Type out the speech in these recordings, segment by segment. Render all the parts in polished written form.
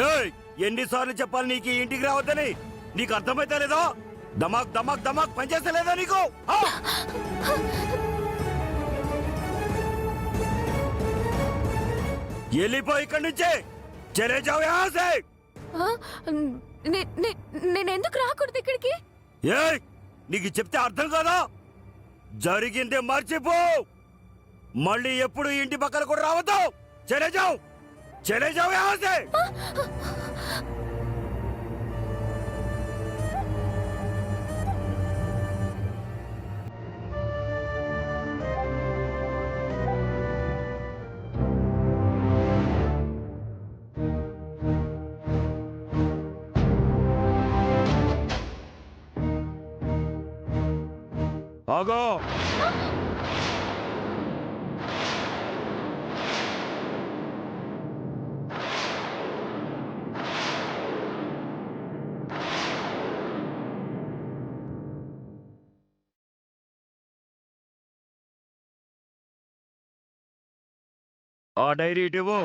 ఏయ్ ఎన్నిసార్లు చెప్పాలి నీకు ఇంటికి రావద్దని? నీకు అర్థమైతే లేదో? దమాక్ దమాక్ దమాక్ పనిచేస్తలేదా నీకు? వెళ్ళిపో ఇక్కడి నుంచే. చలే జాओ यहाँ से. నేను ఎందుకు రాకూడదు ఇక్కడికి? ఏయ్ నీకు చెప్తే అర్థం కాదా? జరిగిందే మర్చిపో. మళ్ళీ ఎప్పుడు ఇంటి పక్కన కూడా రావద్దు. చలే जाओ यहाँ से. ఆగో. ఆ డైరీ ఇటువు.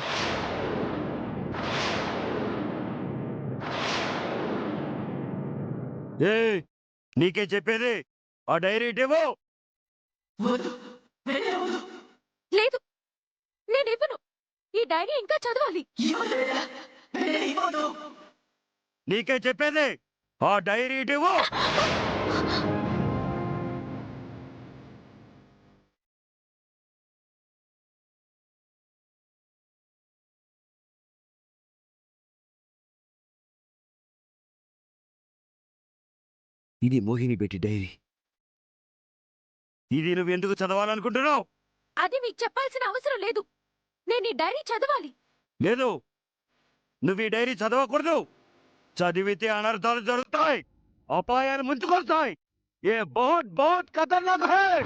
ఏయ్ నీకే చెప్పేది, ఆ డైరీ ఇటువు. లేదు, నేను ఇవ్వను. ఈ డైరీ ఇంకా చదవాలి. నీకే చెప్పేది, ఆ డైరీ ఇటువు. ఇది మోహిని బెట్టి డైరీ. ఇది నువ్వు ఎందుకు చదవాలనుకుంటున్నావు? అది మీకు చెప్పాల్సిన అవసరం లేదు. నేను ఈ డైరీ చదవాలి. లేదు, నువ్వు ఈ డైరీ చదవకూడదు. చదివితే అనర్థాలు జరుగుతాయి, అపాయాలు ముంచుకొస్తాయి. ఏ బహుత్ బహుత్ ఖతర్నాక్ హై.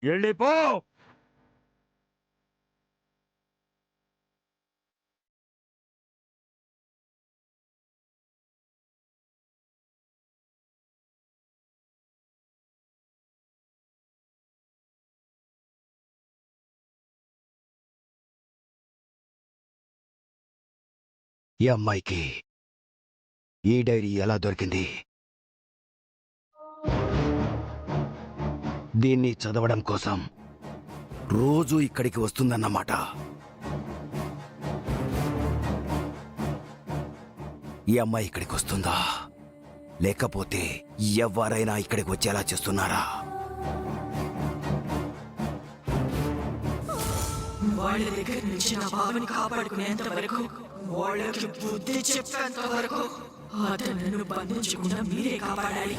వెళ్ళిపో. ఈ అమ్మాయికి ఈ డైరీ ఎలా దొరికింది? దీన్ని చదవడం కోసం రోజు ఇక్కడికి వస్తుందన్నమాట. ఈ అమ్మాయి ఇక్కడికి వస్తుందా, లేకపోతే ఎవరైనా ఇక్కడికి వచ్చేలా చేస్తున్నారా? వాళ్ళ దగ్గర నుంచి నా బావని కాపాడుకునేంత వరకు, వాళ్ళకి బుద్ధి చెప్పేంత వరకు అతను నన్ను బంధించకుండా మీరే కాపాడాలి.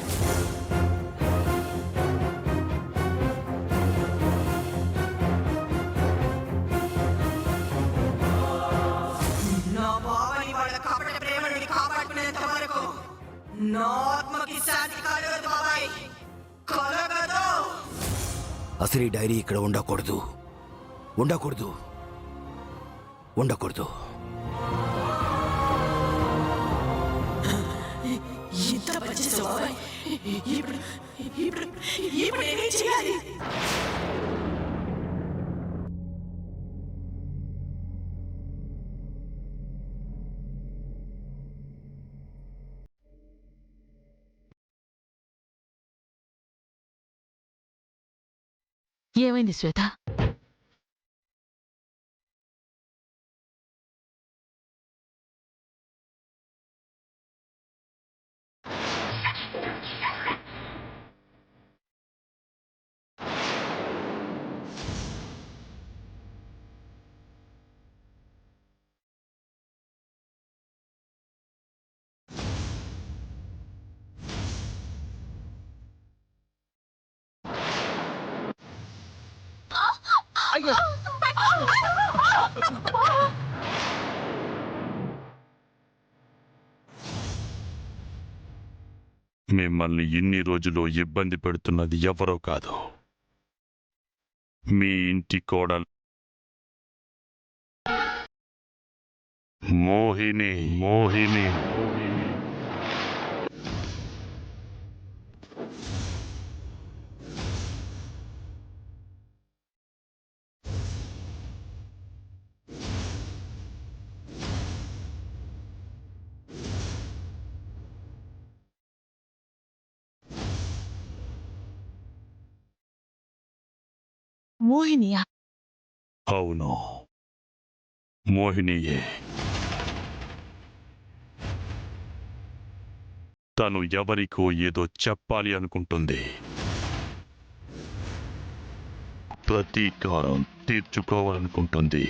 నా బావని వాళ్ళ కపట ప్రేమ నుండి కాపాడుకునేంత వరకు నా ఆత్మకి శాంతి కలగదు బాబాయ్, కలగదు. అసలు ఈ డైరీ ఇక్కడ ఉండకూడదు, ఉండకూడదు, ఉండకూడదు. ఇంత పనిచేసావు బాబాయ్. ఇప్పుడు ఇప్పుడు ఇప్పుడు నేనేం చేయాలి? ఏమైంది శ్వేత? మిమ్మల్ని ఇన్ని రోజులు ఇబ్బంది పెడుతున్నది ఎవరో కాదు, మీ ఇంటి కోడలు. మోహిని మోహిని మోహినియా? అవును, మోహినియే. తను ఎవరికో ఏదో చెప్పాలి అనుకుంటుంది. ప్రతీకారం తీర్చుకోవాలనుకుంటుంది.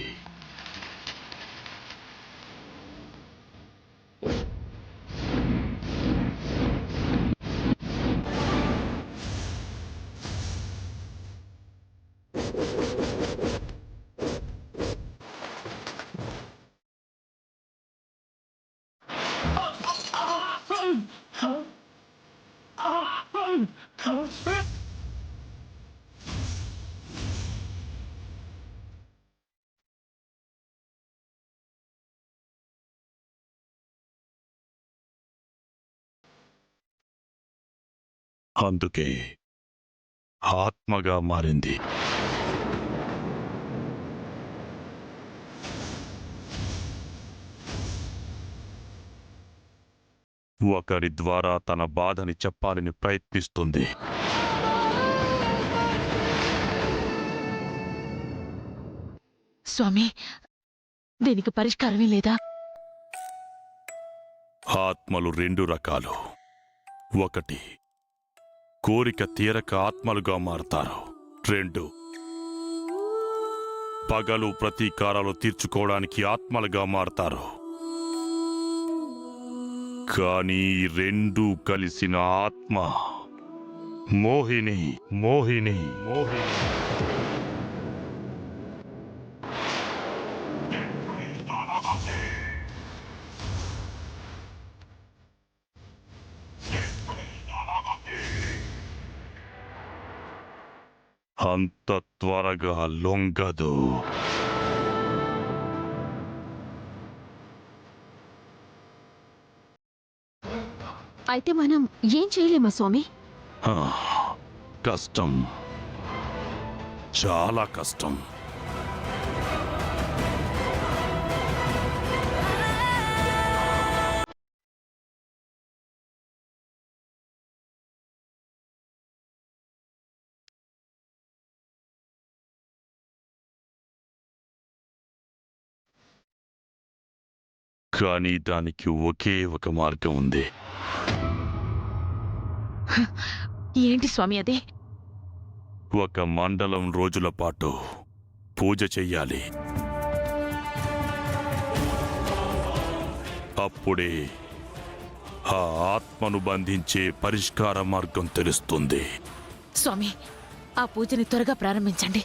అందుకే ఆత్మగా మారింది. ఒకరి ద్వారా తన బాధని చెప్పాలని ప్రయత్నిస్తుంది. స్వామి, దీనికి పరిష్కారమే లేదా? ఆత్మలు రెండు రకాలు. ఒకటి, కోరిక తీరక ఆత్మలుగా మారతారు. రెండు, పగలు ప్రతీకారాలు తీర్చుకోవడానికి ఆత్మలుగా మారతారు. కానీ రెండూ కలిసిన ఆత్మ మోహిని. మోహిని మోహిని అంత త్వరగా లొంగదు. అయితే మనం ఏం చేయలేమా స్వామి? ఆ, కష్టం, చాలా కష్టం. కానీ దానికి ఒకే ఒక మార్గం ఉంది. ఏంటి స్వామి అది? ఒక మండలం రోజుల పాటు పూజ చెయ్యాలి. అప్పుడే ఆ ఆత్మను బంధించే పరిష్కార మార్గం తెలుస్తుంది. స్వామి, ఆ పూజని త్వరగా ప్రారంభించండి.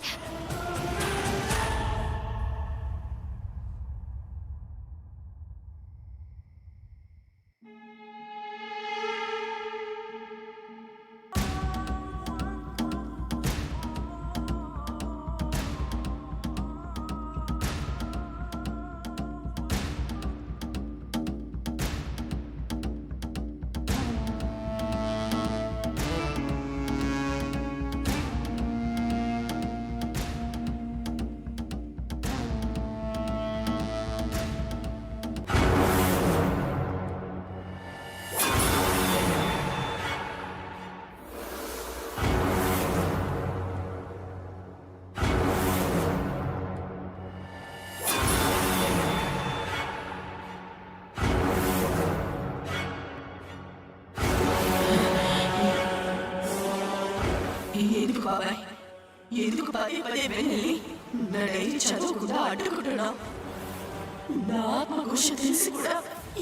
ఎందుకు బాబాయ్, ఎందుకు పదే పదే వెళ్ళి నా డైరీ చదవకుండా అడ్డుకుంటున్నావు? నా ఆత్మఘోష తెలిసి కూడా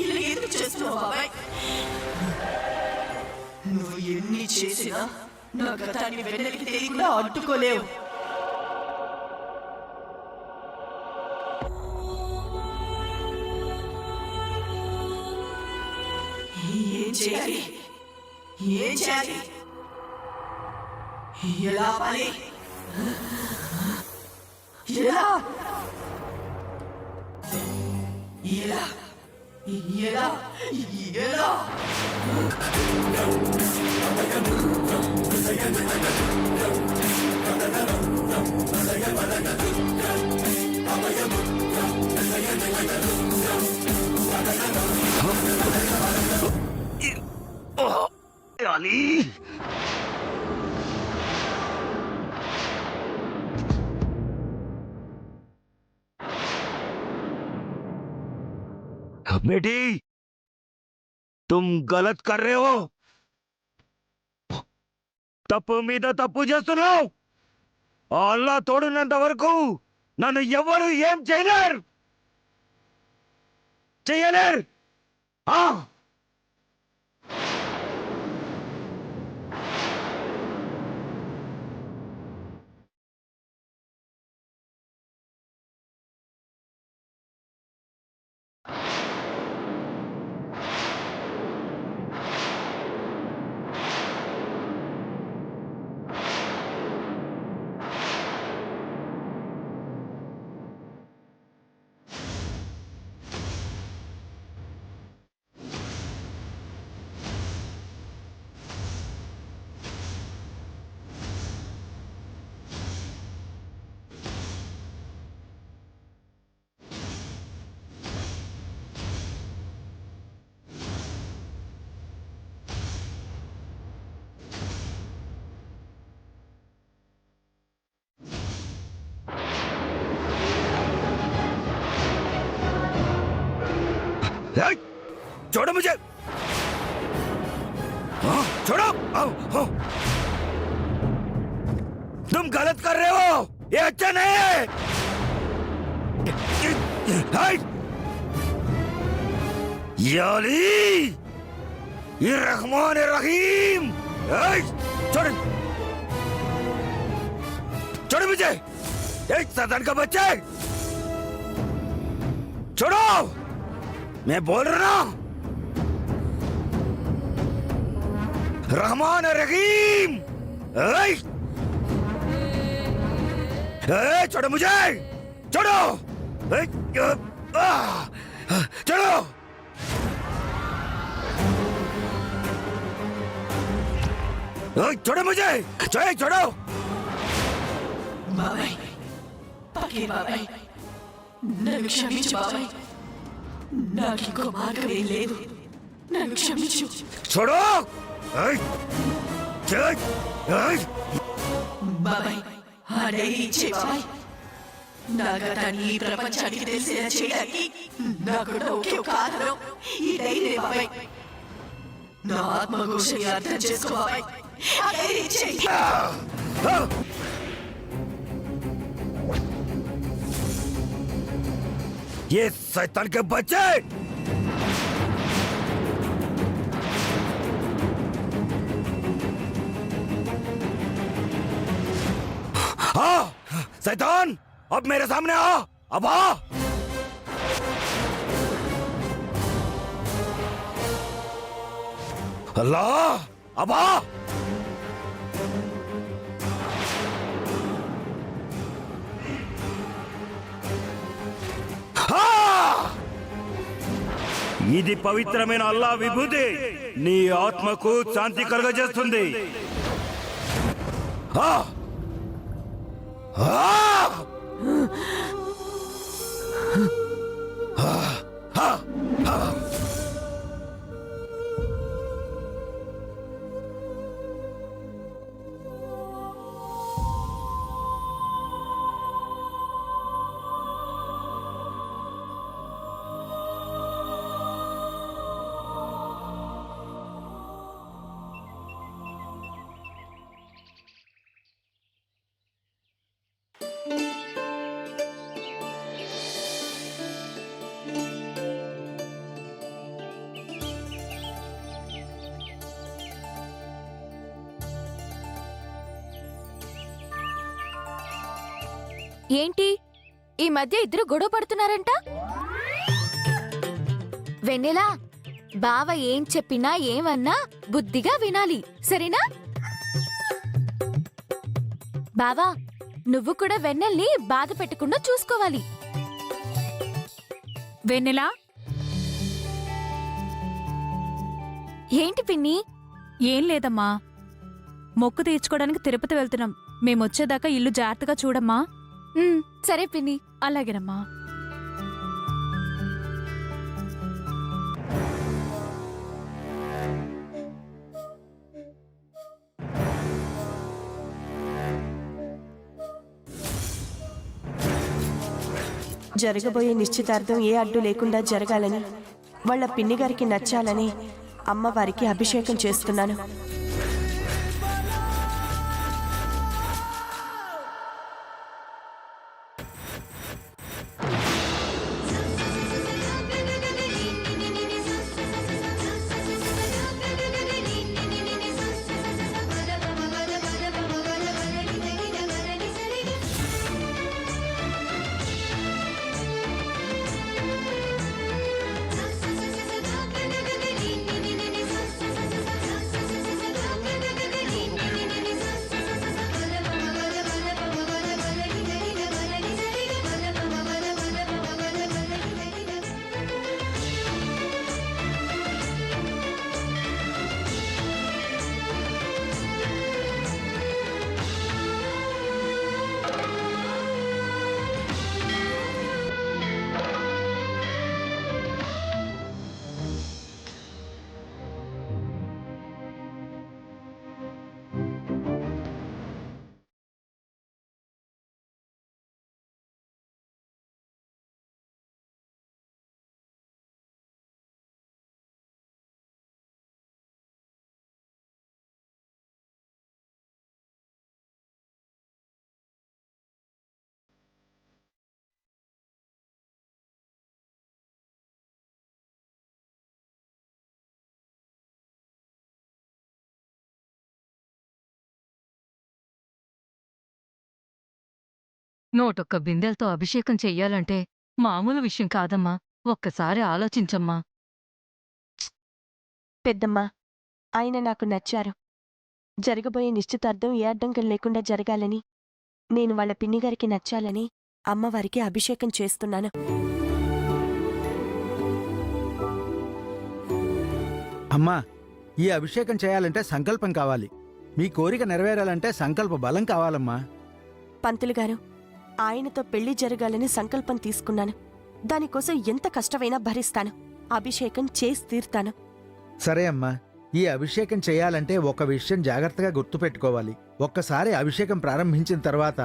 ఇలా ఎందుకు చేస్తున్నావు బాబాయ్? నువ్వు ఎన్ని చేసినా నా గతాన్ని వెన్నెలకి తెలియకుండా అడ్డుకోలేవు. ఏం చేయాలి? ఏం చేయాలి? ఎలా పని? ఎలా? ఎలా ఎలా ఎలా అలీ बेटी तुम गलत कर रहे हो తప్పు మీద తప్పు చేస్తున్నావు అల్లా తోడున్నంత వరకు నన్ను ఎవరు ఏం చేయలేరు చేయలేరు ఆ छोड़ो मुझे छोड़ो तुम गलत कर रहे हो ये अच्छा नहीं है याली ये रहमान रहीम छोड़ो छोड़ो मुझे एक सदन का बच्चा छोड़ो मैं बोल रहा हूं रहमान रहीम छोड़ो मुझे छोड़ो छोड़ो छोड़ो मुझे छोड़ो బాబాయ్ పకే బాబాయ్ నన్ను క్షమించు బాబాయ్ నాకు ఇంకో మార్గమే లేదు నన్ను క్షమించు छोड़ो బాబాయ్ ఆ డైరీ ఇచ్చే బాబాయ్ నా గతాన్ని ఈ ప్రపంచానికి తెలిసేలా చేయడానికి నాకున్న ఒకే ఒక ఆధారం ఈ డైరీ బాబాయ్ నా ఆత్మఘోషని అర్థం చేసుకో బాబాయ్ ఆ డైరీ ఇచ్చే ये शैतान के बच्चे शैतान अब मेरे सामने आ अब आ अल्लाह अब आ ఇది పవిత్రమైన అల్లా విభూతి నీ ఆత్మకు శాంతి కలుగజేస్తుంది ఏంటి ఈ మధ్య ఇద్దరు గొడవ పడుతున్నారంట? వెన్నెలా, బావ ఏం చెప్పినా ఏమన్నా బుద్ధిగా వినాలి, సరేనా? బావా, నువ్వు కూడా వెన్నెల్ని బాధ పెట్టకుండా చూసుకోవాలి. వెన్నెలా, ఏంటి పిన్ని? ఏం లేదమ్మా. మొక్కు తీర్చుకోవడానికి తిరుపతి వెళ్తున్నాం. మేమొచ్చేదాకా ఇల్లు జాగ్రత్తగా చూడమ్మా. సరే పిన్ని. అలాగేనమ్మా. జరగబోయే నిశ్చితార్థం ఏ అడ్డు లేకుండా జరగాలని, వాళ్ళ పిన్ని గారికి నచ్చాలని అమ్మవారికి అభిషేకం చేస్తున్నాను. నూటొక్క బిందెలతో అభిషేకం చెయ్యాలంటే మామూలు విషయం కాదమ్మా. ఒక్కసారి ఆలోచించమ్మా. పెద్దమ్మ, ఆయన నాకు నచ్చారు. జరగబోయే నిశ్చితార్థం ఏ అడ్డంకం లేకుండా జరగాలని, నేను వాళ్ళ పిన్ని గారికి నచ్చాలని అమ్మవారికి అభిషేకం చేస్తున్నాను. అమ్మా, ఈ అభిషేకం చేయాలంటే సంకల్పం కావాలి. మీ కోరిక నెరవేరాలంటే సంకల్ప బలం కావాలమ్మా. పంతులు గారు, ఆయనతో పెళ్లి జరగాలని సంకల్పం తీసుకున్నాను. దానికోసం ఎంత కష్టమైనా భరిస్తాను. అభిషేకం చేసి తీరుతాను. సరే అమ్మా, ఈ అభిషేకం చేయాలంటే ఒక విషయం జాగ్రత్తగా గుర్తుపెట్టుకోవాలి. ఒక్కసారి అభిషేకం ప్రారంభించిన తర్వాత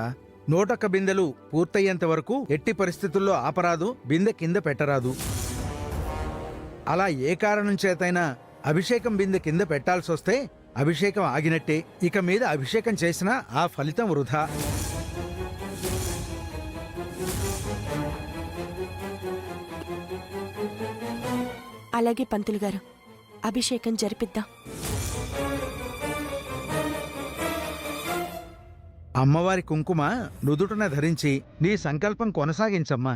101 బిందెలు పూర్తయ్యేంత వరకు ఎట్టి పరిస్థితుల్లో ఆపరాదు, బిందె కింద పెట్టరాదు. అలా ఏ కారణం చేతైనా అభిషేకం బిందె కింద పెట్టాల్సి వస్తే అభిషేకం ఆగినట్టే. ఇక మీద అభిషేకం చేసినా ఆ ఫలితం వృధా. అలాగే పంతులు గారు, అభిషేకం జరిపిద్దాం. అమ్మవారి కుంకుమ నుదుటన ధరించి నీ సంకల్పం కొనసాగించమ్మా.